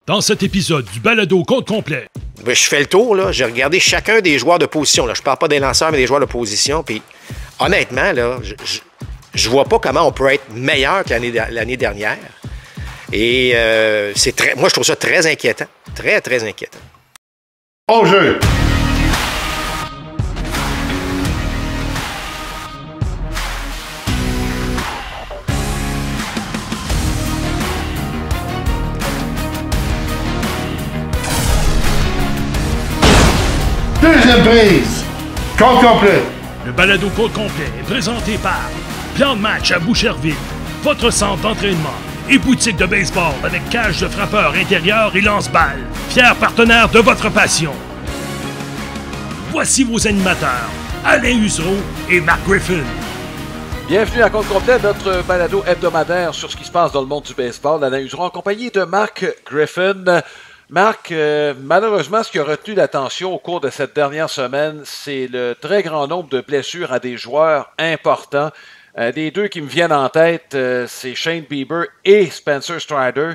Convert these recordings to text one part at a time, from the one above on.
Dans cet épisode du balado compte complet. Je fais le tour, là. J'ai regardé chacun des joueurs de position. Là. Je parle pas des lanceurs, mais des joueurs de position. Puis, honnêtement, là, je vois pas comment on peut être meilleur que l'année dernière. Et moi, je trouve ça très inquiétant. Très, très inquiétant. Au jeu! Deuxième prise! Compte complet! Le balado compte complet est présenté par Plan de match à Boucherville, votre centre d'entraînement et boutique de baseball avec cage de frappeur intérieur et lance-balles. Fier partenaire de votre passion. Voici vos animateurs, Alain Usereau et Mark Griffin. Bienvenue à Compte complet, notre balado hebdomadaire sur ce qui se passe dans le monde du baseball. Alain Usereau en compagnie de Mark Griffin. Marc, malheureusement, ce qui a retenu l'attention au cours de cette dernière semaine, c'est le très grand nombre de blessures à des joueurs importants. Les deux qui me viennent en tête, c'est Shane Bieber et Spencer Strider.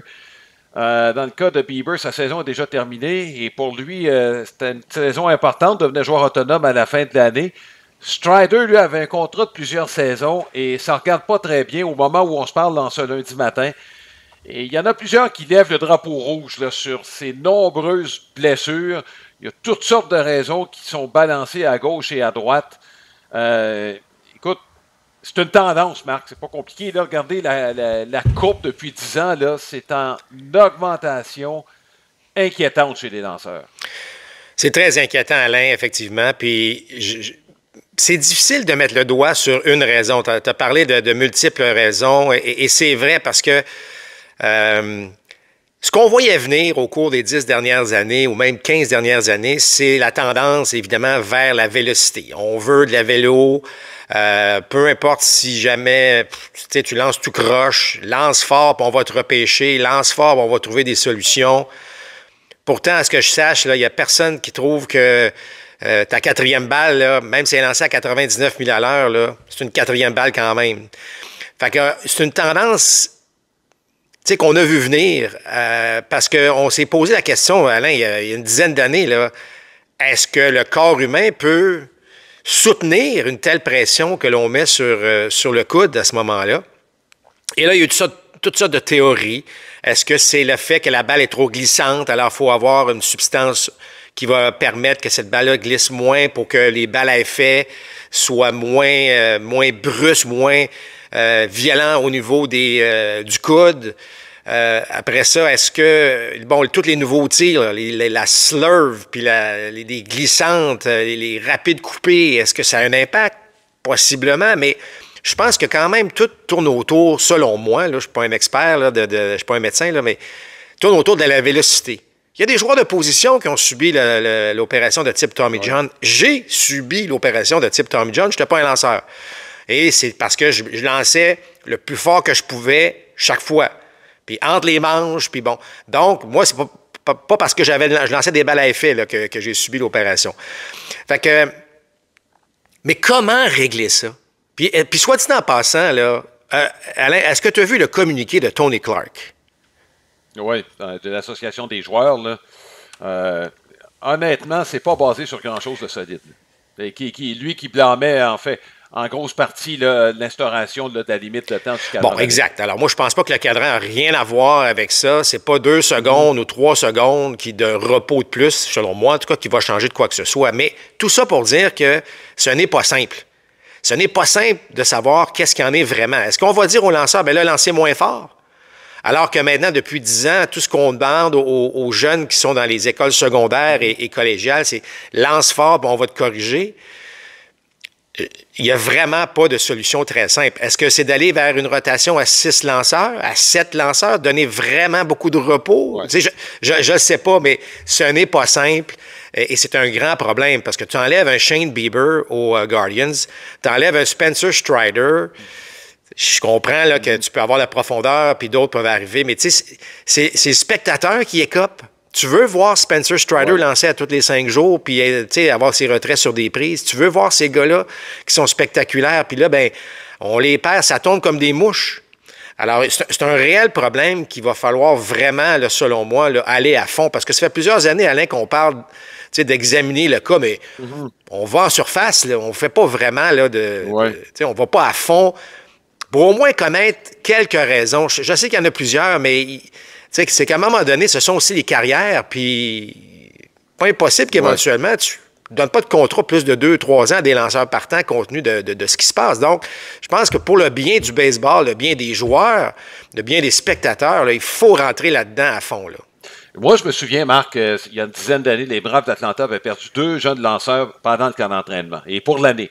Dans le cas de Bieber, sa saison est déjà terminée et pour lui, c'était une saison importante, devenait joueur autonome à la fin de l'année. Strider, lui, avait un contrat de plusieurs saisons et ça ne regarde pas très bien au moment où on se parle dans ce lundi matin. Et il y en a plusieurs qui lèvent le drapeau rouge là, sur ces nombreuses blessures. Il y a toutes sortes de raisons qui sont balancées à gauche et à droite. Écoute, c'est une tendance, Marc. C'est pas compliqué. Là, regardez la courbe depuis 10 ans. Là, c'est en augmentation inquiétante chez les lanceurs. C'est très inquiétant, Alain, effectivement. Puis c'est difficile de mettre le doigt sur une raison. Tu as parlé de multiples raisons. Et c'est vrai parce que ce qu'on voyait venir au cours des 10 dernières années ou même 15 dernières années, c'est la tendance, évidemment, vers la vélocité. On veut de la vélo, peu importe si jamais tu lances tout croche, lance fort, puis on va te repêcher, lance fort, puis on va trouver des solutions. Pourtant, à ce que je sache, il n'y a personne qui trouve que ta quatrième balle, là, même si elle est lancée à 99 000 à l'heure, là, c'est une quatrième balle quand même. Fait que c'est une tendance qu'on a vu venir, parce qu'on s'est posé la question, Alain, il y a une dizaine d'années, là, est-ce que le corps humain peut soutenir une telle pression que l'on met sur le coude à ce moment-là? Et là, il y a eu toutes sortes de théories. Est-ce que c'est le fait que la balle est trop glissante, alors il faut avoir une substance qui va permettre que cette balle-là glisse moins pour que les balles à effet soient moins brusques, moins violents au niveau du coude? Après ça, est-ce que, tous les nouveaux tirs, la slurve, puis les glissantes, les rapides coupés, est-ce que ça a un impact? Possiblement, mais je pense que quand même tout tourne autour, selon moi, là, je ne suis pas un expert, là, je ne suis pas un médecin, là, mais tourne autour de la vélocité. Il y a des joueurs de position qui ont subi l'opération de type Tommy John. J'ai subi l'opération de type Tommy John, je n'étais pas un lanceur. Et c'est parce que je lançais le plus fort que je pouvais chaque fois. Puis entre les manches, puis bon. Donc, moi, c'est pas parce que je lançais des balles à effet là, que j'ai subi l'opération. Fait que, mais comment régler ça? Puis soit dit en passant, là, Alain, est-ce que tu as vu le communiqué de Tony Clark? Oui, de l'Association des joueurs, là. Honnêtement, c'est pas basé sur grand-chose de solide. Lui qui blâmait, en fait, en grosse partie, l'instauration de la limite de temps du cadran. Bon, exact. Alors, moi, je pense pas que le cadran n'a rien à voir avec ça. C'est pas 2 secondes ou 3 secondes de repos de plus, selon moi, en tout cas, qui va changer de quoi que ce soit. Mais tout ça pour dire que ce n'est pas simple. Ce n'est pas simple de savoir qu'est-ce qu'il y en est vraiment. Est-ce qu'on va dire aux lanceurs, bien là, lancez moins fort? Alors que maintenant, depuis 10 ans, tout ce qu'on demande aux jeunes qui sont dans les écoles secondaires et collégiales, c'est lance fort, puis on va te corriger. Il n'y a vraiment pas de solution très simple. Est-ce que c'est d'aller vers une rotation à 6 lanceurs, à 7 lanceurs, donner vraiment beaucoup de repos? Ouais. Tu sais, je ne sais pas, mais ce n'est pas simple et c'est un grand problème parce que tu enlèves un Shane Bieber aux Guardians, tu enlèves un Spencer Strider. Je comprends là, que tu peux avoir la profondeur puis d'autres peuvent arriver, mais tu sais, c'est le spectateur qui écope. Tu veux voir Spencer Strider lancer à tous les 5 jours puis avoir ses retraits sur des prises. Tu veux voir ces gars-là qui sont spectaculaires. Puis là, ben, on les perd, ça tombe comme des mouches. Alors, c'est un réel problème qu'il va falloir vraiment, là, selon moi, là, aller à fond. Parce que ça fait plusieurs années, Alain, qu'on parle d'examiner le cas, mais on va en surface. Là, on ne fait pas vraiment là, on ne va pas à fond pour au moins connaître quelques raisons. Je sais qu'il y en a plusieurs, mais c'est qu'à un moment donné, ce sont aussi les carrières. Puis, pas impossible qu'éventuellement, tu ne donnes pas de contrat plus de 2-3 ans à des lanceurs partants compte tenu de ce qui se passe. Donc, je pense que pour le bien du baseball, le bien des joueurs, le bien des spectateurs, là, il faut rentrer là-dedans à fond. Là. Moi, je me souviens, Marc, il y a une dizaine d'années, les Braves d'Atlanta avaient perdu 2 jeunes lanceurs pendant le camp d'entraînement, et pour l'année.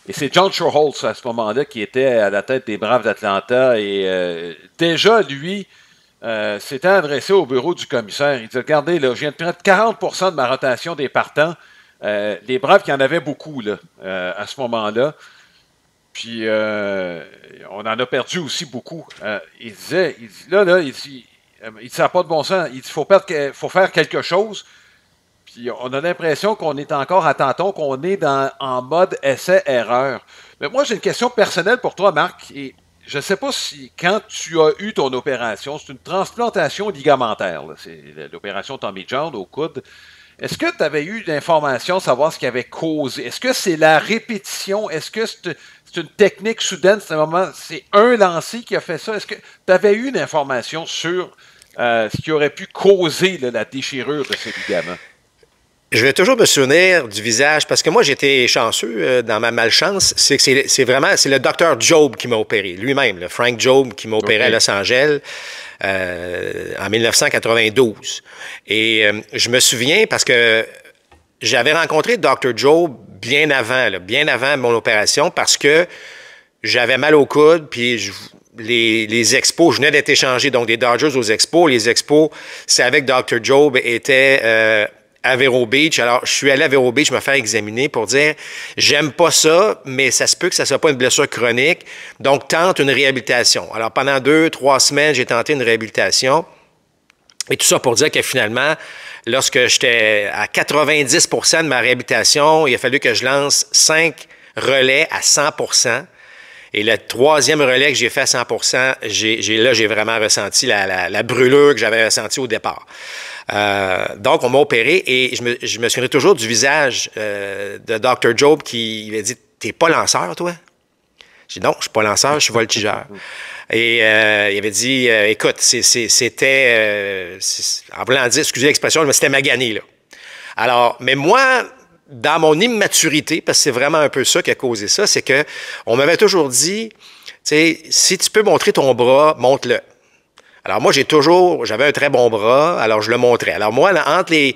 Et c'est John Schuerholz, à ce moment-là, qui était à la tête des Braves d'Atlanta, et déjà, lui, s'était adressé au bureau du commissaire. Il dit, regardez, là, je viens de prendre 40% de ma rotation des partants. Les Braves qui en avaient beaucoup là, à ce moment-là. Puis on en a perdu aussi beaucoup. Il dit, ça n'a pas de bon sens. Il dit, faut faire quelque chose. Puis on a l'impression qu'on est encore à tâtons, qu'on est en mode essai-erreur. Mais moi, j'ai une question personnelle pour toi, Marc. Et je ne sais pas si, quand tu as eu ton opération, c'est une transplantation ligamentaire. Là. C'est l'opération Tommy John au coude. Est-ce que tu avais eu l'information, savoir ce qui avait causé? Est-ce que c'est la répétition? Est-ce que c'est une technique soudaine? C'est un lancer qui a fait ça? Est-ce que tu avais eu l'information sur ce qui aurait pu causer là, la déchirure de ce ligament? Je vais toujours me souvenir du visage, parce que moi, j'étais chanceux dans ma malchance. C'est le docteur Jobe qui m'a opéré, lui-même, Frank Jobe, qui m'a opéré à Los Angeles en 1992. Et je me souviens, parce que j'avais rencontré Dr. Jobe bien avant mon opération, parce que j'avais mal au coude, puis les expos, je venais d'être échangé, donc des Dodgers aux expos. Les expos, c'est avec Dr. Jobe, était à Vero Beach. Alors, je suis allé à Vero Beach me faire examiner pour dire, j'aime pas ça, mais ça se peut que ça soit pas une blessure chronique, donc tente une réhabilitation. Alors, pendant 2-3 semaines, j'ai tenté une réhabilitation. Et tout ça pour dire que finalement, lorsque j'étais à 90% de ma réhabilitation, il a fallu que je lance 5 relais à 100%. Et le 3e relais que j'ai fait à 100%, j'ai vraiment ressenti la brûlure que j'avais ressentie au départ. Donc, on m'a opéré et je me souviens toujours du visage de Dr. Jobe qui m'a dit « T'es pas lanceur, toi? » J'ai dit « Non, je suis pas lanceur, je suis voltigeur. » Et il avait dit « Écoute, c'était... en voulant dire, excusez l'expression, mais c'était magané, là. » Alors, mais moi, dans mon immaturité, parce que c'est vraiment un peu ça qui a causé ça, c'est que on m'avait toujours dit, tu sais, si tu peux montrer ton bras, montre-le. Alors moi, j'avais un très bon bras, alors je le montrais. Alors moi, là, entre les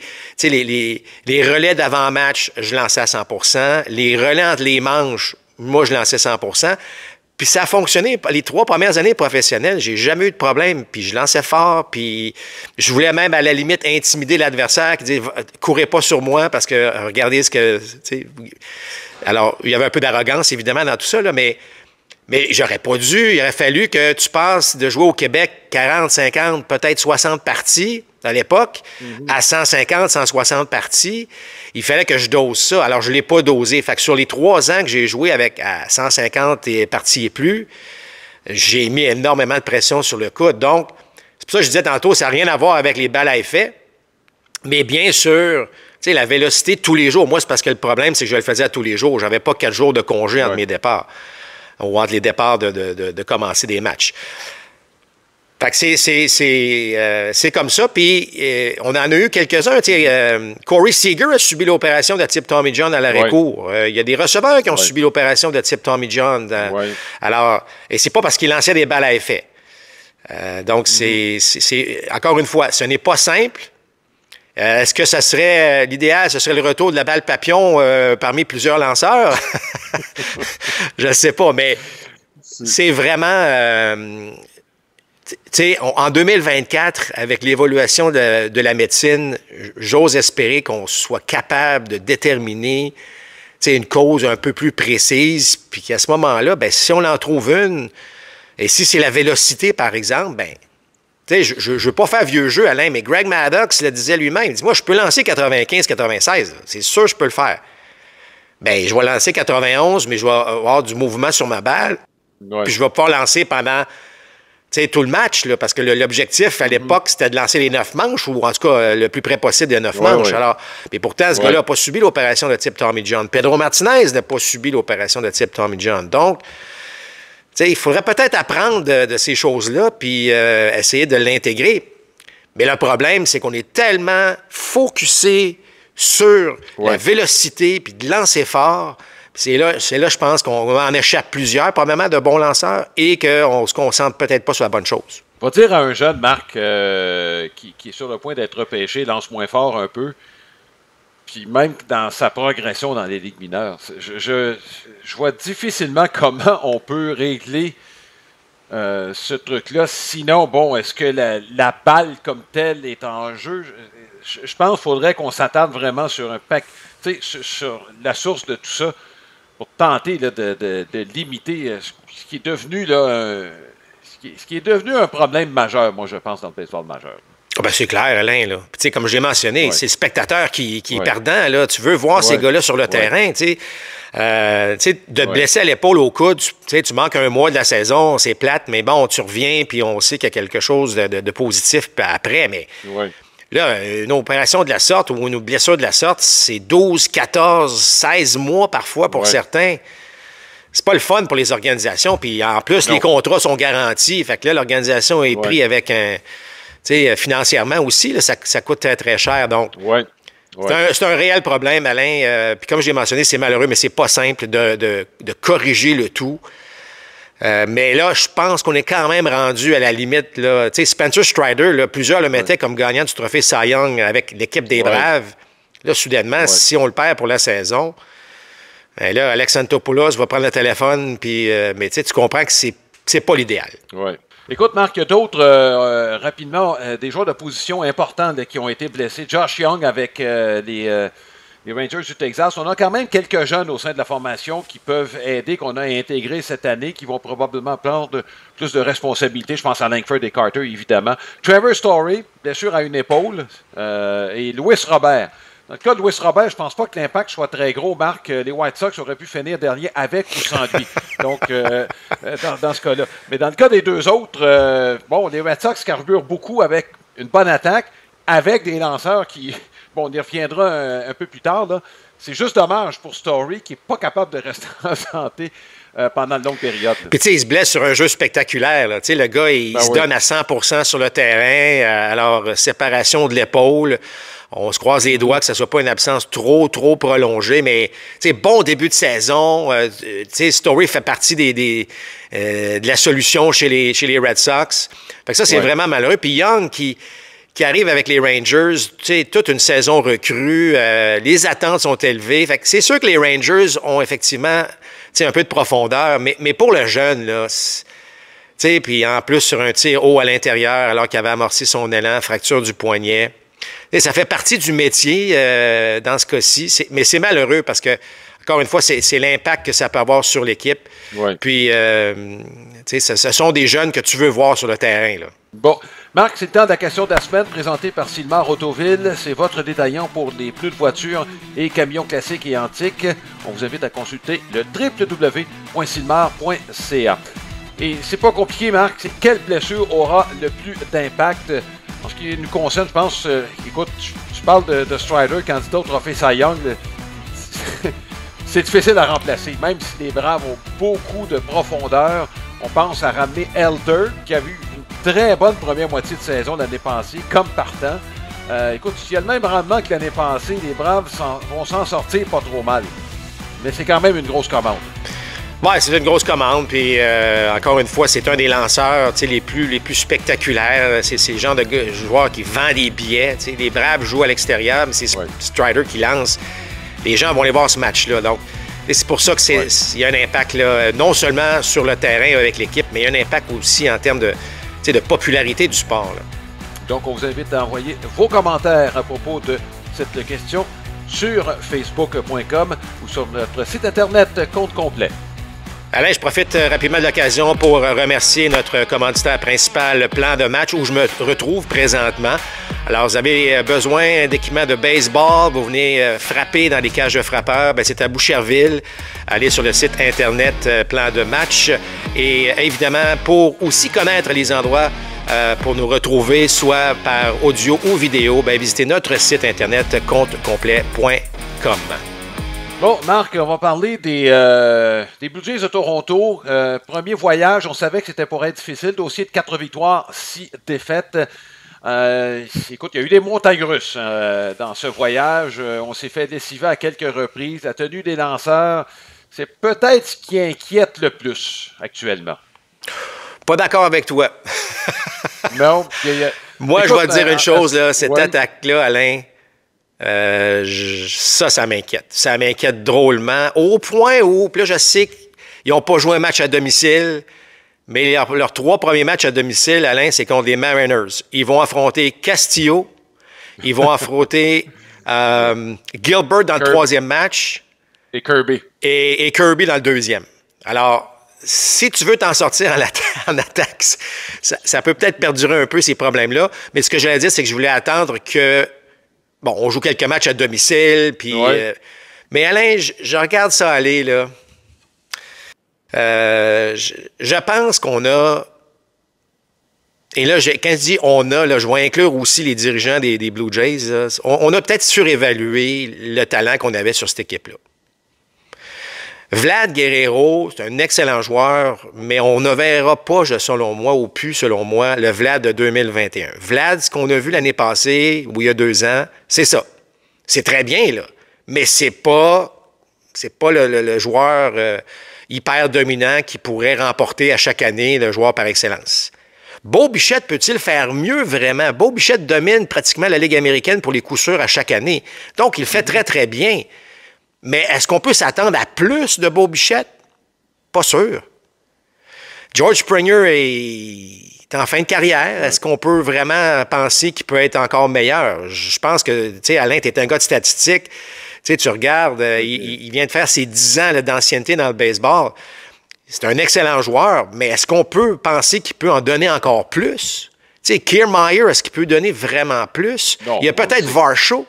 relais d'avant-match, je lançais à 100%. Les relais entre les manches, moi, je lançais 100%. Puis ça a fonctionné. Les 3 premières années professionnelles, j'ai jamais eu de problème. Puis je lançais fort, puis je voulais même, à la limite, intimider l'adversaire, qui disait « Courez pas sur moi, parce que regardez ce que... » Alors, il y avait un peu d'arrogance, évidemment, dans tout ça, là, mais j'aurais pas dû. Il aurait fallu que tu passes de jouer au Québec 40, 50, peut-être 60 parties à l'époque, à 150, 160 parties. Il fallait que je dose ça. Alors, je ne l'ai pas dosé. Fait que sur les 3 ans que j'ai joué à 150 parties et plus, j'ai mis énormément de pression sur le coude. Donc, c'est pour ça que je disais tantôt, ça n'a rien à voir avec les balles à effet. Mais bien sûr, tu sais, la vélocité tous les jours. Moi, c'est parce que le problème, c'est que je le faisais à tous les jours. Je n'avais pas 4 jours de congé entre mes départs. Ou entre les départs de commencer des matchs. Fait que c'est comme ça. Puis on en a eu quelques-uns. Corey Seager a subi l'opération de type Tommy John à l'arrêt-court. Il y a des receveurs qui ont subi l'opération de type Tommy John. Alors, et c'est pas parce qu'ils lançaient des balles à effet. Donc, c'est encore une fois, ce n'est pas simple. Est-ce que ça serait l'idéal, ce serait le retour de la balle papillon parmi plusieurs lanceurs? Je ne sais pas, mais c'est vraiment... tu sais, en 2024, avec l'évolution de la médecine, j'ose espérer qu'on soit capable de déterminer une cause un peu plus précise, puis qu'à ce moment-là, ben, si on en trouve une, et si c'est la vélocité, par exemple, ben, je ne veux pas faire vieux jeu, Alain, mais Greg Maddux le disait lui-même. Il dit, moi, je peux lancer 95-96. C'est sûr que je peux le faire. Bien, je vais lancer 91, mais je vais avoir du mouvement sur ma balle. Ouais. Puis je vais pas lancer pendant tout le match, là, parce que l'objectif à l'époque, c'était de lancer les 9 manches, ou en tout cas le plus près possible des 9 manches. Ouais. Alors, mais pourtant, ce gars-là n'a pas subi l'opération de type Tommy John. Pedro Martinez n'a pas subi l'opération de type Tommy John. Donc, il faudrait peut-être apprendre de ces choses-là, puis essayer de l'intégrer. Mais le problème, c'est qu'on est tellement focusé sur la vélocité, puis de lancer fort. C'est là, je pense qu'on en échappe plusieurs, probablement de bons lanceurs, et qu'on se concentre peut-être pas sur la bonne chose. On va dire à un jeune, Marc, qui est sur le point d'être repêché, lance moins fort un peu, puis même dans sa progression dans les ligues mineures, je vois difficilement comment on peut régler ce truc-là. Sinon, bon, est-ce que la balle comme telle est en jeu? Je pense qu'il faudrait qu'on s'attarde vraiment sur un pack, sur la source de tout ça, pour tenter là, de limiter ce qui est devenu là, ce qui est devenu un problème majeur, moi je pense, dans le baseball majeur. Oh ben c'est clair, Alain. Là. Puis, comme j'ai mentionné, c'est le spectateur qui est perdant. Là. Tu veux voir ces gars-là sur le terrain. De blesser à l'épaule au coude, tu manques un mois de la saison, c'est plate, mais bon, tu reviens, puis on sait qu'il y a quelque chose de positif après. Mais là, une opération de la sorte ou une blessure de la sorte, c'est 12, 14, 16 mois parfois pour certains. C'est pas le fun pour les organisations. Puis en plus, les contrats sont garantis. Fait que là, l'organisation est prise avec un... financièrement aussi, là, ça coûte très, très cher. Donc, c'est un réel problème, Alain. Puis comme j'ai mentionné, c'est malheureux, mais c'est pas simple de corriger le tout. Mais là, je pense qu'on est quand même rendu à la limite. Là. Spencer Strider, là, plusieurs le mettaient comme gagnant du trophée Cy Young avec l'équipe des Braves. Là, soudainement, si on le perd pour la saison, ben là, Alex Antopoulos va prendre le téléphone, puis, mais tu comprends que c'est pas l'idéal. Écoute, Marc, il y a d'autres, rapidement, des joueurs de position importants qui ont été blessés. Josh Young avec les Rangers du Texas. On a quand même quelques jeunes au sein de la formation qui peuvent aider, qu'on a intégrés cette année, qui vont probablement prendre plus de responsabilités. Je pense à Langford et Carter, évidemment. Trevor Story, blessure à une épaule, et Luis Robert. Dans le cas de Luis Robert, je ne pense pas que l'impact soit très gros. Marc, les White Sox auraient pu finir dernier avec ou sans lui. Donc, dans ce cas-là. Mais dans le cas des deux autres, les White Sox carburent beaucoup avec une bonne attaque, avec des lanceurs qui... Bon, on y reviendra un peu plus tard. Là. C'est juste dommage pour Story qui n'est pas capable de rester en santé pendant une longue période. Puis, tu sais, il se blesse sur un jeu spectaculaire. Là. Le gars, il se donne à 100% sur le terrain. Alors, séparation de l'épaule. On se croise les doigts que ce ne soit pas une absence trop prolongée, mais bon début de saison. Story fait partie de la solution chez les Red Sox. Fait que ça, c'est vraiment malheureux. Puis Young qui arrive avec les Rangers, toute une saison recrue, les attentes sont élevées. Fait que c'est sûr que les Rangers ont effectivement un peu de profondeur, mais pour le jeune, là, puis en plus sur un tir haut à l'intérieur alors qu'il avait amorcé son élan, fracture du poignet. Et ça fait partie du métier dans ce cas-ci, mais c'est malheureux parce que, encore une fois, c'est l'impact que ça peut avoir sur l'équipe. Puis, ce sont des jeunes que tu veux voir sur le terrain. Là. Bon, Marc, c'est le temps de la question de la semaine présentée par Sylmar Autoville. C'est votre détaillant pour les pneus de voiture et camions classiques et antiques. On vous invite à consulter le www.sylmar.ca. Et c'est pas compliqué, Marc. C'est quelle blessure aura le plus d'impact? En ce qui nous concerne, je pense, écoute, tu parles de Strider, candidat au trophée Cy Young, c'est difficile à remplacer. Même si les Braves ont beaucoup de profondeur, on pense à ramener Elder, qui a eu une très bonne première moitié de saison l'année passée, comme partant. Écoute, s'il y a le même rendement que l'année passée, les Braves vont s'en sortir pas trop mal. Mais c'est quand même une grosse commande. Oui, c'est une grosse commande. Puis, encore une fois, c'est un des lanceurs les plus spectaculaires. C'est ce genre de joueurs qui vend des billets. Les Braves jouent à l'extérieur, mais c'est Strider qui lance. Les gens vont aller voir ce match-là. Donc, c'est pour ça qu'il y a un impact là, non seulement sur le terrain avec l'équipe, mais il y a un impact aussi en termes de popularité du sport. Là. Donc, on vous invite à envoyer vos commentaires à propos de cette question sur facebook.com ou sur notre site internet Compte Complet. Alain, je profite rapidement de l'occasion pour remercier notre commanditaire principal, Plan de match, où je me retrouve présentement. Alors, vous avez besoin d'équipements de baseball, vous venez frapper dans les cages de frappeurs, bien, c'est à Boucherville. Allez sur le site Internet Plan de match. Et évidemment, pour aussi connaître les endroits pour nous retrouver, soit par audio ou vidéo, bien, visitez notre site Internet comptecomplet.com. Bon, Marc, on va parler des Blue Jays de Toronto. Premier voyage, on savait que c'était pour être difficile. Dossier de 4 victoires, 6 défaites. Écoute, il y a eu des montagnes russes dans ce voyage. On s'est fait déciver à quelques reprises. La tenue des lanceurs, c'est peut-être ce qui inquiète le plus actuellement. Pas d'accord avec toi. Non. Moi, écoute, je vais te dire une chose, là, cette attaque-là, Alain, ça m'inquiète. Ça m'inquiète drôlement. Au point où, puis là, je sais qu'ils n'ont pas joué un match à domicile, mais leurs 3 premiers matchs à domicile, Alain, c'est contre les Mariners. Ils vont affronter Castillo. Ils vont affronter Gilbert dans le 3e match. Et Kirby. Et Kirby dans le 2e. Alors, si tu veux t'en sortir en attaque, ça peut peut-être perdurer un peu ces problèmes-là. Mais ce que j'allais dire, c'est que je voulais attendre que... Bon, on joue quelques matchs à domicile, puis... Ouais. Mais Alain, je regarde ça aller, là. Je pense qu'on a... Et là, quand je dis « on a », là, je vais inclure aussi les dirigeants des Blue Jays. Là, on a peut-être surévalué le talent qu'on avait sur cette équipe-là. Vlad Guerrero, c'est un excellent joueur, mais on ne verra pas, selon moi, ou plus selon moi, le Vlad de 2021. Vlad, ce qu'on a vu l'année passée, ou il y a 2 ans, c'est ça. C'est très bien, là, mais c'est pas le joueur hyper dominant qui pourrait remporter à chaque année le joueur par excellence. Bo Bichette peut-il faire mieux vraiment? Bo Bichette domine pratiquement la Ligue américaine pour les coups sûrs à chaque année. Donc, il fait très, très bien. Mais est-ce qu'on peut s'attendre à plus de Bo Bichette? Pas sûr. George Springer est en fin de carrière. Est-ce qu'on peut vraiment penser qu'il peut être encore meilleur? Je pense que, tu sais, Alain, tu es un gars de statistiques. Tu sais, tu regardes, il vient de faire ses 10 ans d'ancienneté dans le baseball. C'est un excellent joueur, mais est-ce qu'on peut penser qu'il peut en donner encore plus? Tu sais, Kiermaier, est-ce qu'il peut donner vraiment plus? Non, il y a peut-être Varsho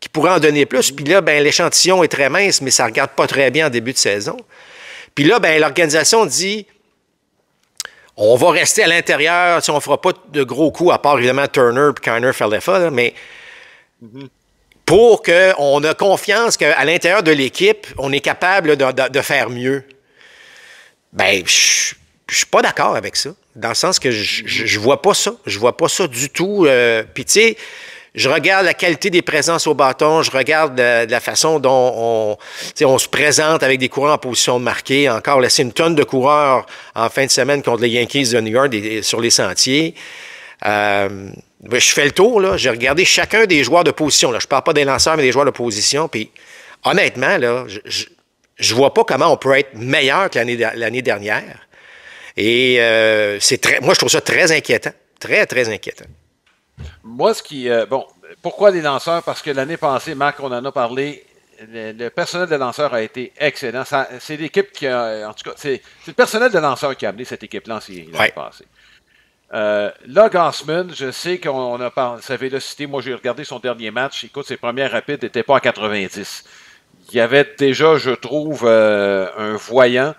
qui pourrait en donner plus. Puis là, ben, l'échantillon est très mince, mais ça ne regarde pas très bien en début de saison. Puis là, ben, l'organisation dit, on va rester à l'intérieur, on ne fera pas de gros coups, à part évidemment Turner et Kiner-Falefa, mais pour qu'on ait confiance qu'à l'intérieur de l'équipe, on est capable de faire mieux. Ben, je suis pas d'accord avec ça, dans le sens que je vois pas ça. Je vois pas ça du tout. Puis tu sais, je regarde la qualité des présences au bâton, je regarde la façon dont on se présente avec des coureurs en position de marquer. Encore laissé une tonne de coureurs en fin de semaine contre les Yankees de New York sur les sentiers. Je fais le tour, là. J'ai regardé chacun des joueurs de position. Là. Je ne parle pas des lanceurs, mais des joueurs de position. Puis honnêtement, là, je vois pas comment on peut être meilleur que l'année dernière. Et moi, je trouve ça très inquiétant. Très, très inquiétant. Moi, pourquoi les lanceurs? Parce que l'année passée, Marc, on en a parlé, le personnel de lanceurs a été excellent. C'est l'équipe qui a, en tout cas, c'est le personnel de lanceurs qui a amené cette équipe-là l'année passée. Log Osman, je sais qu'on a parlé, sa vélocité, moi j'ai regardé son dernier match, écoute, ses premières rapides n'étaient pas à 90. Il y avait déjà, je trouve, un voyant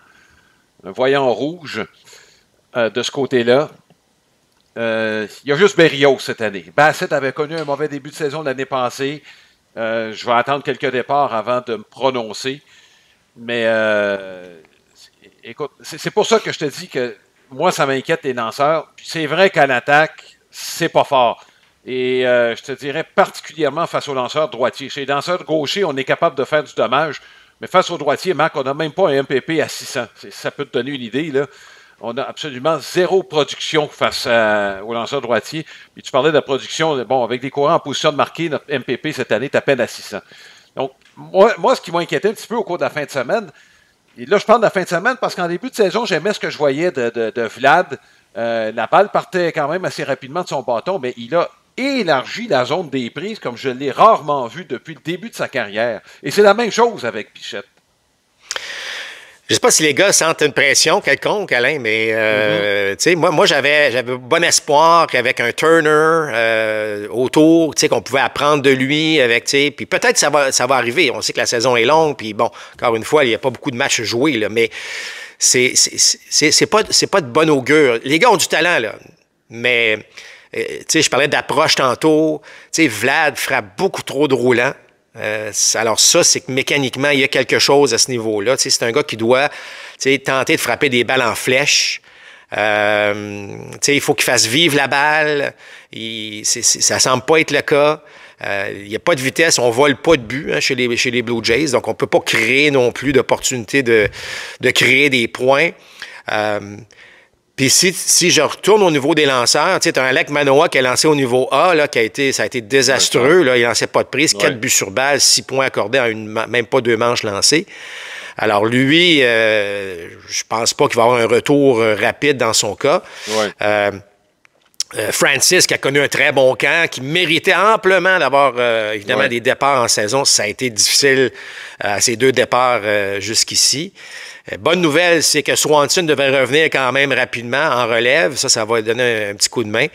rouge de ce côté-là. Il y a juste Berrios cette année. Bassett avait connu un mauvais début de saison l'année passée. Je vais attendre quelques départs avant de me prononcer. Mais écoute, c'est pour ça que je te dis que moi, ça m'inquiète les lanceurs. Puis c'est vrai qu'à l'attaque, c'est pas fort. Et je te dirais particulièrement face aux lanceurs droitiers. Chez les lanceurs gauchers, on est capable de faire du dommage. Mais face aux droitiers, Marc, on n'a même pas un MPP à 600. Ça peut te donner une idée, là. On a absolument zéro production face aux lanceurs droitiers. Puis tu parlais de la production, bon, avec des courants en position de marquer, notre MPP cette année est à peine à 600. Donc, moi ce qui m'a inquiété un petit peu au cours de la fin de semaine, et là je parle de la fin de semaine parce qu'en début de saison, j'aimais ce que je voyais de Vlad. La balle partait quand même assez rapidement de son bâton, mais il a élargi la zone des prises comme je l'ai rarement vu depuis le début de sa carrière. Et c'est la même chose avec Bichette. Je sais pas si les gars sentent une pression quelconque, Alain, mais tu sais, moi j'avais bon espoir qu'avec un Turner autour, tu sais, qu'on pouvait apprendre de lui avec, tu sais, puis peut-être ça va arriver. On sait que la saison est longue, puis bon, encore une fois, il n'y a pas beaucoup de matchs joués, là, mais c'est pas de bon augure. Les gars ont du talent, là, mais tu sais, je parlais d'approche tantôt. Tu sais, Vlad frappe beaucoup trop de roulants. Alors ça, c'est que mécaniquement, il y a quelque chose à ce niveau-là. Tu sais, c'est un gars qui doit tenter de frapper des balles en flèche. Tu sais, il faut qu'il fasse vivre la balle. Ça semble pas être le cas. Il n'y a pas de vitesse, on vole pas de but chez les Blue Jays, donc on ne peut pas créer non plus d'opportunité de créer des points. Puis si je retourne au niveau des lanceurs, tu sais, tu as un Alek Manoah qui a lancé au niveau A, là, ça a été désastreux. Là, il ne lançait pas de prise, 4 buts sur balle, 6 points accordés en même pas 2 manches lancées. Alors lui, je pense pas qu'il va avoir un retour rapide dans son cas. Ouais. Francis, qui a connu un très bon camp, qui méritait amplement d'avoir, évidemment, des départs en saison. Ça a été difficile à ces 2 départs jusqu'ici. Bonne nouvelle, c'est que Swanson devrait revenir quand même rapidement en relève. Ça va donner un petit coup de main.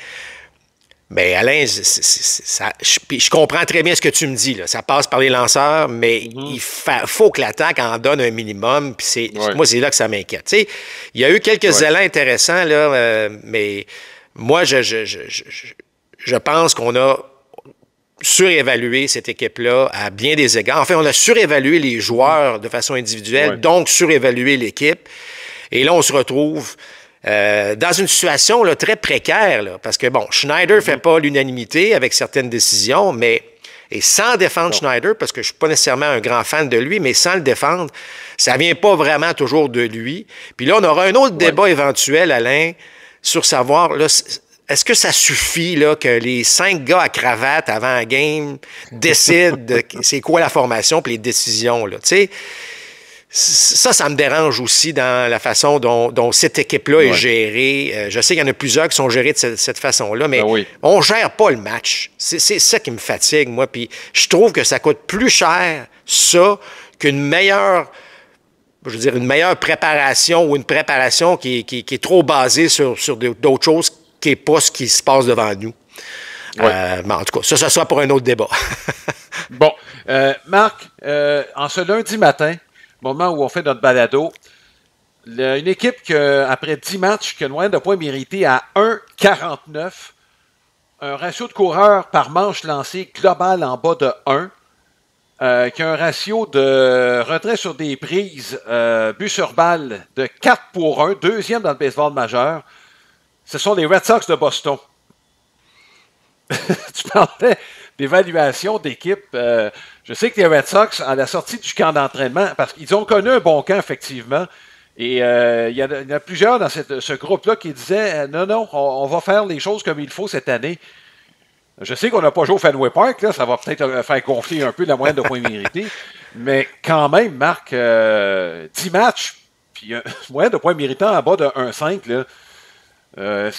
Mais Alain, je comprends très bien ce que tu me dis, là. Ça passe par les lanceurs, mais il faut que l'attaque en donne un minimum. Puis moi, c'est là que ça m'inquiète. Tu sais, il y a eu quelques élans intéressants, là, mais moi, je pense qu'on a surévalué cette équipe-là à bien des égards. Enfin, on a surévalué les joueurs de façon individuelle, donc surévalué l'équipe. Et là, on se retrouve dans une situation là, très précaire, là, parce que, bon, Schneider ne fait pas l'unanimité avec certaines décisions, et sans défendre Schneider, parce que je ne suis pas nécessairement un grand fan de lui, mais sans le défendre, ça ne vient pas vraiment toujours de lui. Puis là, on aura un autre débat éventuel, Alain, sur savoir... Là, est-ce que ça suffit là, que les 5 gars à cravate avant un game décident de c'est quoi la formation et les décisions? Là, ça me dérange aussi dans la façon dont cette équipe-là est gérée. Je sais qu'il y en a plusieurs qui sont gérés de cette façon-là, mais on ne gère pas le match. C'est ça qui me fatigue, moi. Puis je trouve que ça coûte plus cher, ça, qu'une meilleure... Je veux dire, une meilleure préparation ou une préparation qui est trop basée sur d'autres choses qui n'est pas ce qui se passe devant nous. Mais en tout cas, ça sera pour un autre débat. Bon. Marc, en ce lundi matin, moment où on fait notre balado, une équipe après 10 matchs qui a une moyenne de points mérités à 1,49, un ratio de coureurs par manche lancée global en bas de 1, qui a un ratio de retrait sur des prises, but sur balle de 4-1, deuxième dans le baseball majeur. Ce sont les Red Sox de Boston. Tu parlais d'évaluation d'équipe. Je sais que les Red Sox, à la sortie du camp d'entraînement, parce qu'ils ont connu un bon camp, effectivement, et il y en a plusieurs dans ce groupe-là qui disaient non, on va faire les choses comme il faut cette année. Je sais qu'on n'a pas joué au Fenway Park, là, ça va peut-être faire gonfler un peu la moyenne de points mérités, mais quand même, Marc, 10 matchs, puis une moyenne de points méritants en bas de 1,5, là.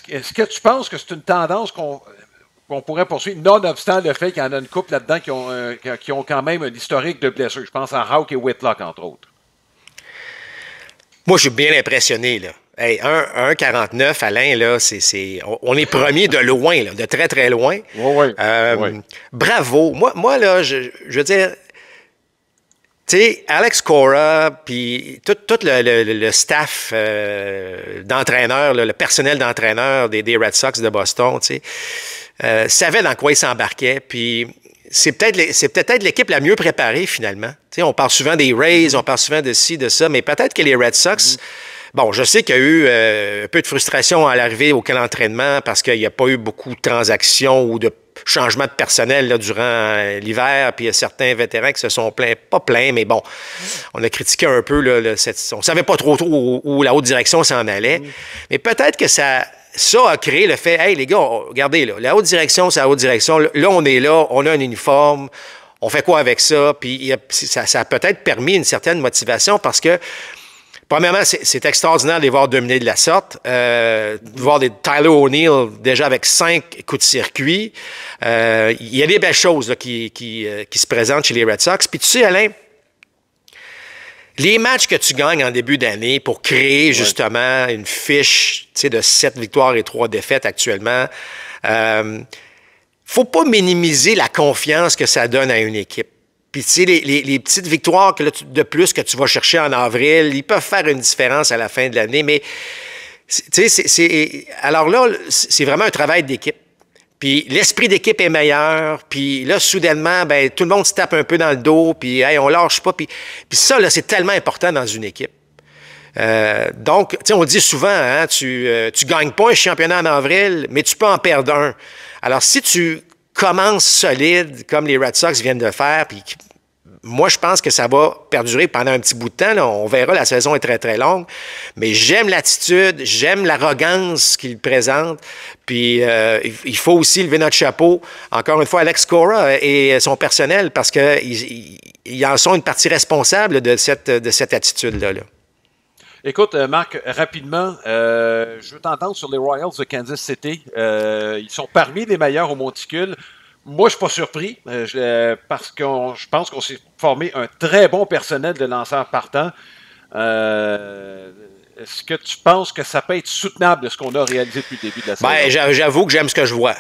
Est-ce que tu penses que c'est une tendance qu'on pourrait poursuivre, nonobstant le fait qu'il y en a une couple là-dedans qui ont quand même un historique de blessures? Je pense à Houck et Whitlock, entre autres. Moi, je suis bien impressionné, là. Hey, 1,49, Alain, là, on est premier de loin, là, de très, très loin. Bravo. Moi là, je veux dire... Tu sais, Alex Cora, puis tout le staff d'entraîneurs, le personnel d'entraîneurs des Red Sox de Boston, tu sais, savait dans quoi ils s'embarquaient. Puis c'est peut-être l'équipe la mieux préparée, finalement. Tu sais, on parle souvent des Rays, on parle souvent de ci, de ça, mais peut-être que les Red Sox... Bon, je sais qu'il y a eu un peu de frustration à l'arrivée au camp d'entraînement parce qu'il n'y a pas eu beaucoup de transactions ou de changements de personnel là, durant l'hiver, puis il y a certains vétérans qui se sont plaints, pas plaints, mais bon, on a critiqué un peu, là, on savait pas trop où la haute direction s'en allait, mais peut-être que ça a créé le fait, hey les gars, regardez, là, la haute direction, c'est la haute direction, là on est là, on a un uniforme, on fait quoi avec ça, puis ça a peut-être permis une certaine motivation parce que premièrement, c'est extraordinaire de les voir dominer de la sorte. De voir des Tyler O'Neill déjà avec 5 coups de circuit. Il y a des belles choses là, qui se présentent chez les Red Sox. Puis tu sais, Alain, Les matchs que tu gagnes en début d'année pour créer justement une fiche de 7 victoires et 3 défaites actuellement, faut pas minimiser la confiance que ça donne à une équipe. Puis, tu sais, les petites victoires de plus que tu vas chercher en avril, ils peuvent faire une différence à la fin de l'année, mais tu sais, alors là, c'est vraiment un travail d'équipe. Puis l'esprit d'équipe est meilleur, puis là, soudainement, ben tout le monde se tape un peu dans le dos, puis hey, on lâche pas. Puis ça, là, c'est tellement important dans une équipe. Donc, tu sais, on dit souvent, hein, tu gagnes pas un championnat en avril, mais tu peux en perdre un. Alors, si tu commences solide, comme les Red Sox viennent de faire, puis moi, je pense que ça va perdurer pendant un petit bout de temps. Là. On verra, la saison est très, très longue. Mais j'aime l'attitude, j'aime l'arrogance qu'il présente. Puis, il faut aussi lever notre chapeau, encore une fois, à Alex Cora et son personnel, parce qu'ils en sont une partie responsable de cette attitude-là. Là. Écoute, Marc, rapidement, je veux t'entendre sur les Royals de Kansas City. Ils sont parmi les meilleurs au monticule. Moi, je ne suis pas surpris parce que je pense qu'on s'est formé un très bon personnel de lanceurs partants. Est-ce que tu penses que ça peut être soutenable de ce qu'on a réalisé depuis le début de la saison? Ben, j'avoue que j'aime ce que je vois.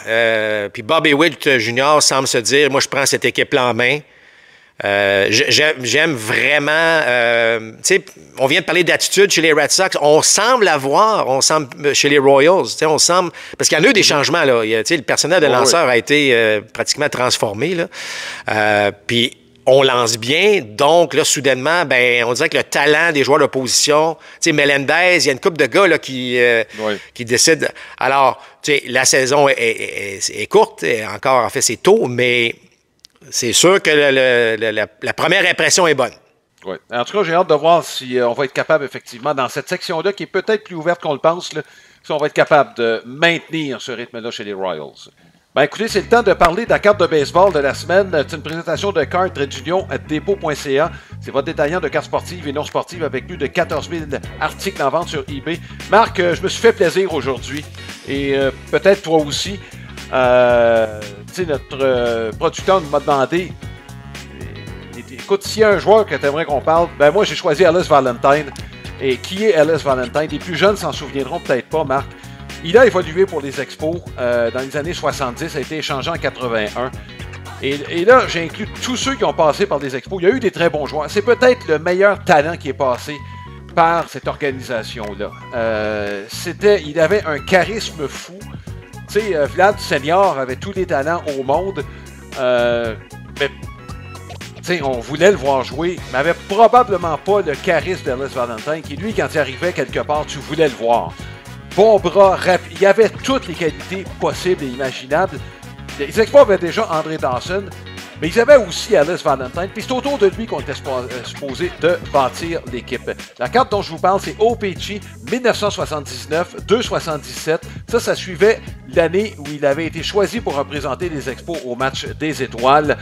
Puis Bobby Witt Jr. semble se dire, moi, je prends cette équipe-là en main. J'aime vraiment... tu sais, on vient de parler d'attitude chez les Red Sox. On semble chez les Royals, on semble... Parce qu'il y en a eu des changements, là. Le personnel de lanceur a été pratiquement transformé, là. Puis on lance bien, donc là, soudainement, ben, on dirait que le talent des joueurs d'opposition... Tu sais, Melendez, il y a une couple de gars là, qui décident... Alors, tu sais, la saison est courte, encore, en fait, c'est tôt, mais... C'est sûr que la première impression est bonne. Oui. En tout cas, j'ai hâte de voir si on va être capable, effectivement, dans cette section-là, qui est peut-être plus ouverte qu'on le pense, là, si on va être capable de maintenir ce rythme-là chez les Royals. Ben, écoutez, c'est le temps de parler de la carte de baseball de la semaine. C'est une présentation de cartes Dépôt.ca. C'est votre détaillant de cartes sportives et non sportives avec plus de 14 000 articles en vente sur eBay. Marc, je me suis fait plaisir aujourd'hui. Et peut-être toi aussi. Notre producteur nous m'a demandé, écoute, s'il y a un joueur que tu aimerais qu'on parle, ben moi j'ai choisi Ellis Valentine. Et qui est Ellis Valentine? Les plus jeunes s'en souviendront peut-être pas, Marc. Il a évolué pour les Expos dans les années 70, a été échangé en 81. Et là, j'ai inclus tous ceux qui ont passé par les Expos. Il y a eu des très bons joueurs. C'est peut-être le meilleur talent qui est passé par cette organisation-là. Il avait un charisme fou. Tu sais, Vlad Senior avait tous les talents au monde, mais tu sais, on voulait le voir jouer, mais avait probablement pas le charisme d'Ellis Valentine, qui lui, quand il arrivait quelque part, tu voulais le voir. Bon bras, rapide, il avait toutes les qualités possibles et imaginables. Les Expos avaient déjà André Dawson, mais ils avaient aussi Ellis Valentine, puis c'est autour de lui qu'on était supposé de bâtir l'équipe. La carte dont je vous parle, c'est OPG 1979-277. Ça suivait l'année où il avait été choisi pour représenter les Expos au match des étoiles.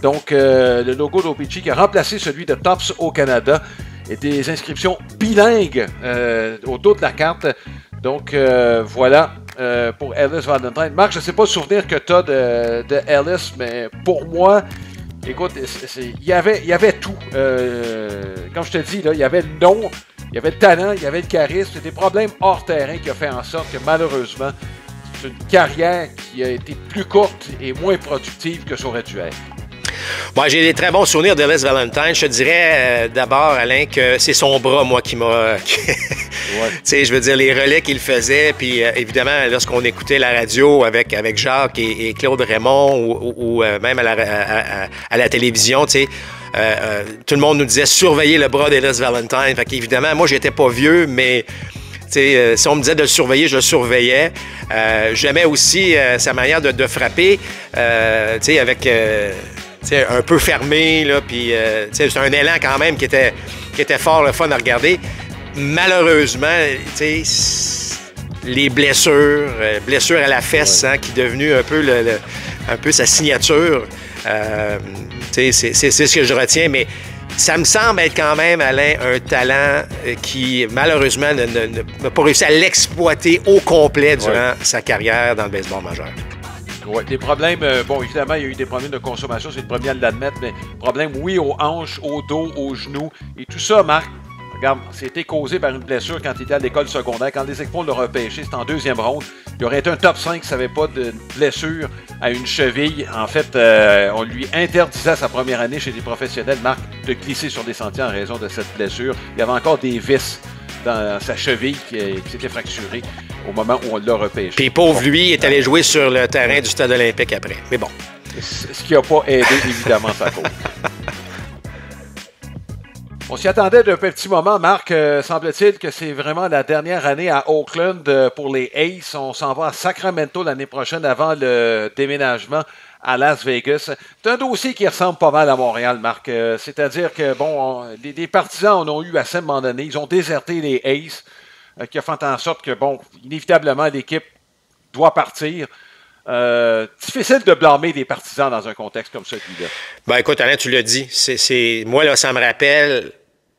Donc, le logo d'OPG qui a remplacé celui de Topps au Canada et des inscriptions bilingues au dos de la carte. Donc, voilà. Pour Ellis Valentine. Marc, je ne sais pas le souvenir que tu as de Ellis, mais pour moi, écoute, il y avait tout. Comme je te dis, là, il y avait le nom, il y avait le talent, il y avait le charisme. C'est des problèmes hors terrain qui ont fait en sorte que malheureusement, c'est une carrière qui a été plus courte et moins productive que ça aurait dû être. Bon, j'ai des très bons souvenirs d'Ellis Valentine. Je te dirais d'abord, Alain, que c'est son bras, moi, qui m'a... Tu sais, je veux dire, les relais qu'il faisait, puis évidemment, lorsqu'on écoutait la radio avec Jacques et Claude Raymond ou même à la télévision, tu sais, tout le monde nous disait « surveiller le bras d'Ellis Valentine ». Fait qu'évidemment, moi, j'étais pas vieux, mais... si on me disait de le surveiller, je le surveillais. J'aimais aussi sa manière de frapper, avec... un peu fermé, là, puis c'est un élan quand même qui était fort le fun à regarder. Malheureusement, les blessures à la fesse, qui est devenu un peu sa signature, c'est ce que je retiens, mais ça me semble être quand même, Alain, un talent qui, malheureusement, n'a pas réussi à l'exploiter au complet durant sa carrière dans le baseball majeur. Oui, des problèmes, bon, évidemment, il y a eu des problèmes de consommation, c'est le premier à l'admettre, mais problème, oui, aux hanches, au dos, aux genoux, et tout ça, Marc, regarde, c'était causé par une blessure quand il était à l'école secondaire. Quand les Expos l'ont repêché, c'était en deuxième ronde. Il aurait été un top 5 s'il n'avait pas de blessure à une cheville. En fait, on lui interdisait à sa première année chez les professionnels, Marc, de glisser sur des sentiers en raison de cette blessure. Il y avait encore des vis dans sa cheville qui s'était fracturée au moment où on l'a repêché. Puis pauvre lui, il est allé jouer sur le terrain du stade olympique après. Mais bon. Ce qui n'a pas aidé, évidemment, sa cause. On s'y attendait d'un petit moment, Marc. Semble-t-il que c'est vraiment la dernière année à Oakland pour les Aces. On s'en va à Sacramento l'année prochaine avant le déménagement à Las Vegas. C'est un dossier qui ressemble pas mal à Montréal, Marc. C'est-à-dire que, bon, les partisans en ont eu assez à un moment donné. Ils ont déserté les Aces, qui a fait en sorte que, bon, inévitablement, l'équipe doit partir. Difficile de blâmer des partisans dans un contexte comme celui-là. Ben écoute, Alain, tu l'as dit. Moi, là, ça me rappelle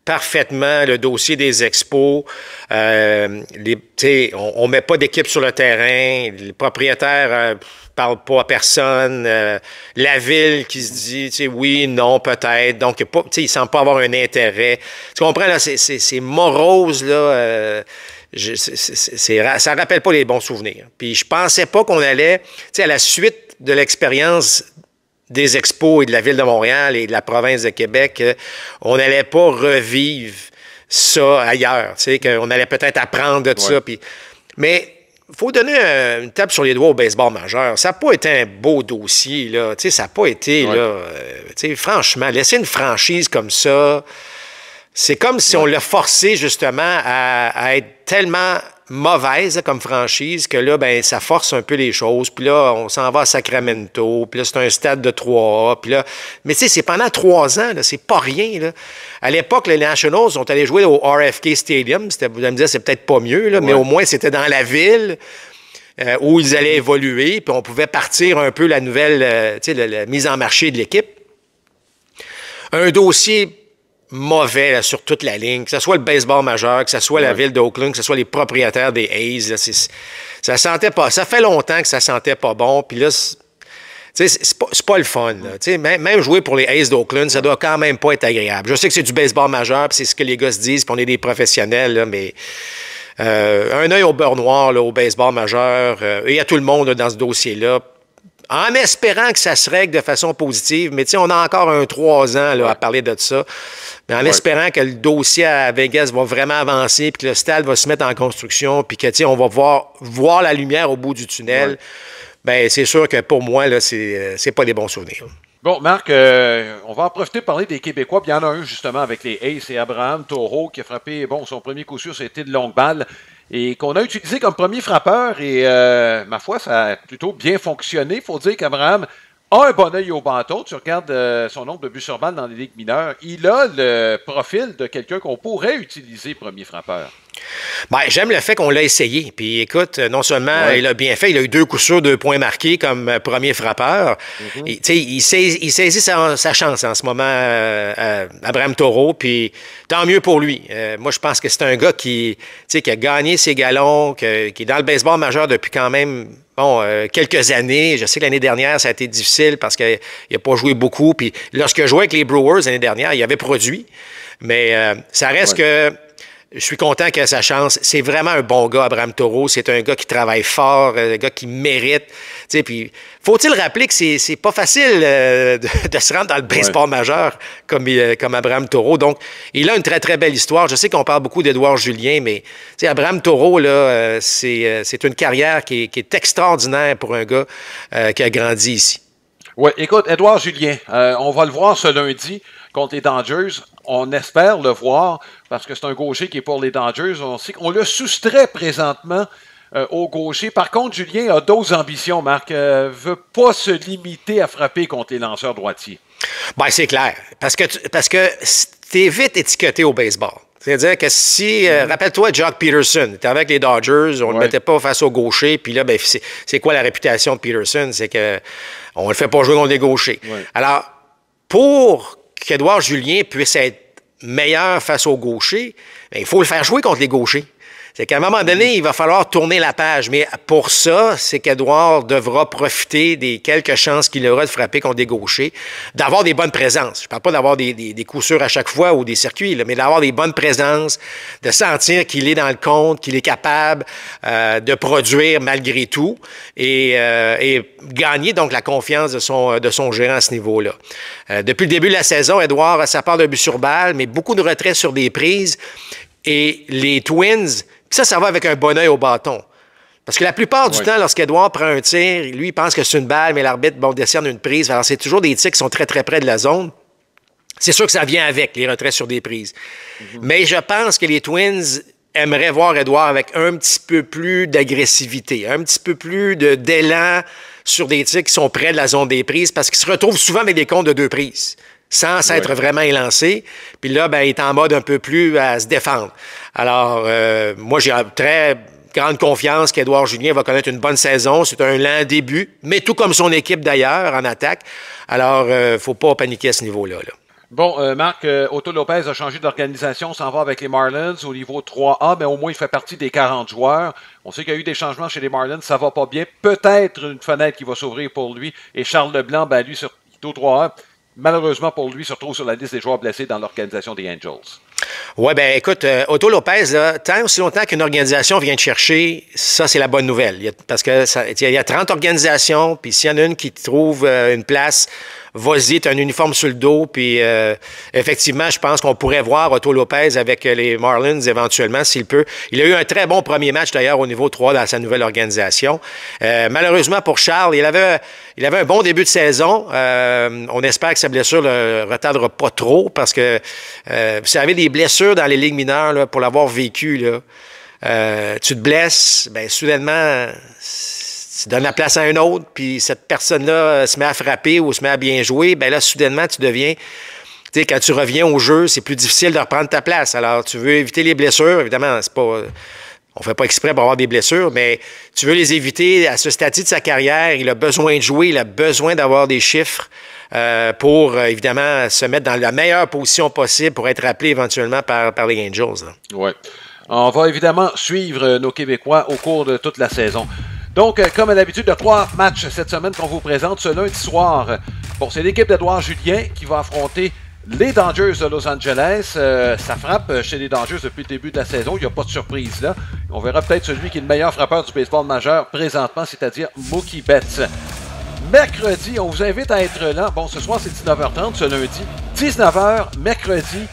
parfaitement le dossier des Expos. On ne met pas d'équipe sur le terrain. Les propriétaires parlent pas à personne. La ville qui se dit, oui, non, peut-être. Donc, il ne semble pas avoir un intérêt. Tu comprends, là, c'est morose, là. Ça ne rappelle pas les bons souvenirs. Puis je pensais pas qu'on allait, à la suite de l'expérience des Expos et de la Ville de Montréal et de la province de Québec, on n'allait pas revivre ça ailleurs, qu'on allait peut-être apprendre de ça. Puis, mais il faut donner une tape sur les doigts au baseball majeur. Ça n'a pas été un beau dossier, là. Ça n'a pas été, là, franchement, laisser une franchise comme ça, c'est comme si on l'a forcé justement à être tellement mauvaise comme franchise que là, ben ça force un peu les choses. Puis là, on s'en va à Sacramento. Puis là, c'est un stade de 3A. Puis là, mais tu sais, c'est pendant 3 ans. Là, c'est pas rien. Là. À l'époque, les Nationals sont allés jouer au RFK Stadium. Vous allez me dire, c'est peut-être pas mieux, là, mais au moins, c'était dans la ville où ils allaient évoluer. Puis on pouvait partir un peu la nouvelle la mise en marché de l'équipe. Un dossier mauvais là, sur toute la ligne, que ce soit le baseball majeur, que ce soit la ville d'Oakland, que ce soit les propriétaires des A's. Là, ça sentait pas. Ça fait longtemps que ça sentait pas bon. Puis là, c'est pas le fun. Là, même jouer pour les A's d'Oakland, ça doit quand même pas être agréable. Je sais que c'est du baseball majeur, puis c'est ce que les gars se disent, puis on est des professionnels, là, mais un œil au beurre noir là, au baseball majeur, et à tout le monde là, dans ce dossier-là, en espérant que ça se règle de façon positive. Mais on a encore 3 ans là, à parler de ça. Mais en espérant que le dossier à Vegas va vraiment avancer, puis que le stade va se mettre en construction, puis que on va voir la lumière au bout du tunnel, bien, c'est sûr que pour moi, là, c'est pas des bons souvenirs. Bon, Marc, on va en profiter pour parler des Québécois. Puis il y en a un, justement, avec les Aces, c'est Abraham Taureau qui a frappé, son premier coup sûr, c'était de longue balle, et qu'on a utilisé comme premier frappeur. Et, ma foi, ça a plutôt bien fonctionné. Il faut dire qu'Abraham a un bon œil au bâton. Tu regardes son nombre de buts sur balle dans les ligues mineures. Il a le profil de quelqu'un qu'on pourrait utiliser premier frappeur. Ben, j'aime le fait qu'on l'a essayé. Puis écoute, non seulement il a bien fait, il a eu 2 coups sûrs, 2 points marqués comme premier frappeur. Il saisit sa chance en ce moment, Abraham Taureau, puis tant mieux pour lui. Moi, je pense que c'est un gars qui a gagné ses galons, qui est dans le baseball majeur depuis quand même quelques années. Je sais que l'année dernière, ça a été difficile parce qu'il n'a pas joué beaucoup. Puis lorsque je jouais avec les Brewers l'année dernière, il avait produit. Mais ça reste que je suis content qu'il ait sa chance. C'est vraiment un bon gars, Abraham Taureau. C'est un gars qui travaille fort, un gars qui mérite. Puis, faut-il rappeler que c'est pas facile de se rendre dans le baseball majeur comme Abraham Taureau. Donc, il a une très, très belle histoire. Je sais qu'on parle beaucoup d'Édouard Julien, mais Abraham Taureau, là, c'est une carrière qui est extraordinaire pour un gars qui a grandi ici. Oui, écoute, Édouard Julien, on va le voir ce lundi contre les Dodgers. On espère le voir parce que c'est un gaucher qui est pour les Dodgers. On sait qu'on le soustrait présentement au gaucher. Par contre, Julien a d'autres ambitions, Marc. Veut pas se limiter à frapper contre les lanceurs droitiers. Bien, c'est clair. Parce que t'es vite étiqueté au baseball. C'est-à-dire que si, rappelle-toi, Jock Peterson était avec les Dodgers, on ne le mettait pas face au gaucher, puis là, ben, c'est quoi la réputation de Peterson? C'est qu'on ne le fait pas jouer contre les gauchers. Ouais. Alors, pour qu'Édouard Julien puisse être meilleur face aux gauchers, bien, il faut le faire jouer contre les gauchers. C'est qu'à un moment donné, il va falloir tourner la page. Mais pour ça, c'est qu'Edouard devra profiter des quelques chances qu'il aura de frapper contre des gauchers, d'avoir des bonnes présences. Je ne parle pas d'avoir des coups sûrs à chaque fois ou des circuits, là, mais d'avoir des bonnes présences, de sentir qu'il est dans le compte, qu'il est capable de produire malgré tout et gagner donc la confiance de son gérant à ce niveau-là. Depuis le début de la saison, Edouard a sa part de but sur balle, mais beaucoup de retraits sur des prises. Et les Twins, ça va avec un bon œil au bâton. Parce que la plupart du temps, lorsqu'Edouard prend un tir, lui, il pense que c'est une balle, mais l'arbitre, décerne une prise. Alors, c'est toujours des tirs qui sont très, très près de la zone. C'est sûr que ça vient avec, les retraits sur des prises. Mais je pense que les Twins aimeraient voir Edouard avec un petit peu plus d'agressivité, un petit peu plus d'élan sur des tirs qui sont près de la zone des prises, parce qu'ils se retrouvent souvent avec des comptes de 2 prises, sans s'être vraiment élancé. Puis là, il est en mode un peu plus à se défendre. Alors, moi, j'ai très grande confiance qu'Édouard Julien va connaître une bonne saison. C'est un lent début, mais tout comme son équipe d'ailleurs, en attaque. Alors, il ne faut pas paniquer à ce niveau-là. Bon, Marc, Otto Lopez a changé d'organisation, s'en va avec les Marlins au niveau 3A, mais au moins il fait partie des 40 joueurs. On sait qu'il y a eu des changements chez les Marlins, ça va pas bien. Peut-être une fenêtre qui va s'ouvrir pour lui. Et Charles Leblanc, lui, il est au 3A. Malheureusement pour lui, se retrouve sur la liste des joueurs blessés dans l'organisation des Angels. Oui, écoute, Otto Lopez, là, tant aussi longtemps qu'une organisation vient te chercher, ça, c'est la bonne nouvelle. Parce que il y a 30 organisations, puis s'il y en a une qui te trouve une place, vas-y, tu as un uniforme sur le dos, puis effectivement, je pense qu'on pourrait voir Otto Lopez avec les Marlins éventuellement, s'il peut. Il a eu un très bon premier match, d'ailleurs, au niveau 3 dans sa nouvelle organisation. Malheureusement pour Charles, il avait un bon début de saison. On espère que sa blessure ne le retardera pas trop, parce que vous savez, des blessures dans les ligues mineures, là, pour l'avoir vécu, là, tu te blesses, soudainement, tu donnes la place à un autre, puis cette personne-là se met à frapper ou se met à bien jouer, là, soudainement, tu deviens... Tu sais, quand tu reviens au jeu, c'est plus difficile de reprendre ta place. Alors, tu veux éviter les blessures, évidemment, c'est pas... On ne fait pas exprès pour avoir des blessures, mais tu veux les éviter à ce stade de sa carrière. Il a besoin de jouer, il a besoin d'avoir des chiffres pour, évidemment, se mettre dans la meilleure position possible pour être appelé éventuellement par les Angels. Oui. On va évidemment suivre nos Québécois au cours de toute la saison. Donc, comme à l'habitude, de 3 matchs cette semaine qu'on vous présente ce lundi soir. Bon, c'est l'équipe d'Édouard Julien qui va affronter les Dodgers de Los Angeles. Ça frappe chez les Dodgers depuis le début de la saison. Il n'y a pas de surprise là. On verra peut-être celui qui est le meilleur frappeur du baseball majeur présentement, c'est-à-dire Mookie Betts. Mercredi, on vous invite à être là. Bon, ce soir, c'est 19h30, ce lundi. 19h, mercredi.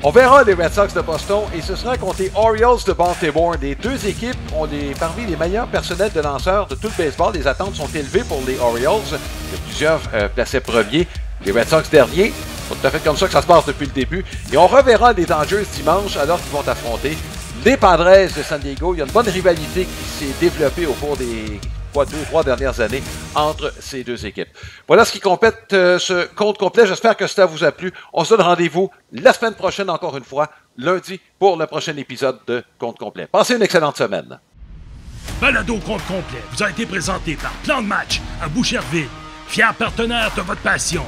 On verra les Red Sox de Boston et ce sera contre les Orioles de Baltimore. Les deux équipes ont parmi les meilleurs personnels de lanceurs de tout le baseball. Les attentes sont élevées pour les Orioles. Il y a plusieurs placés premiers. Les Red Sox derniers. C'est tout à fait comme ça que ça se passe depuis le début. Et on reverra les Dodgers dimanche alors qu'ils vont affronter les Padres de San Diego. Il y a une bonne rivalité qui s'est développée au cours des 2-3 dernières années entre ces deux équipes. Voilà ce qui complète ce compte complet. J'espère que cela vous a plu. On se donne rendez-vous la semaine prochaine, encore une fois, lundi, pour le prochain épisode de Compte complet. Passez une excellente semaine. Balado Compte complet vous a été présenté par Plan de match à Boucherville, fier partenaire de votre passion.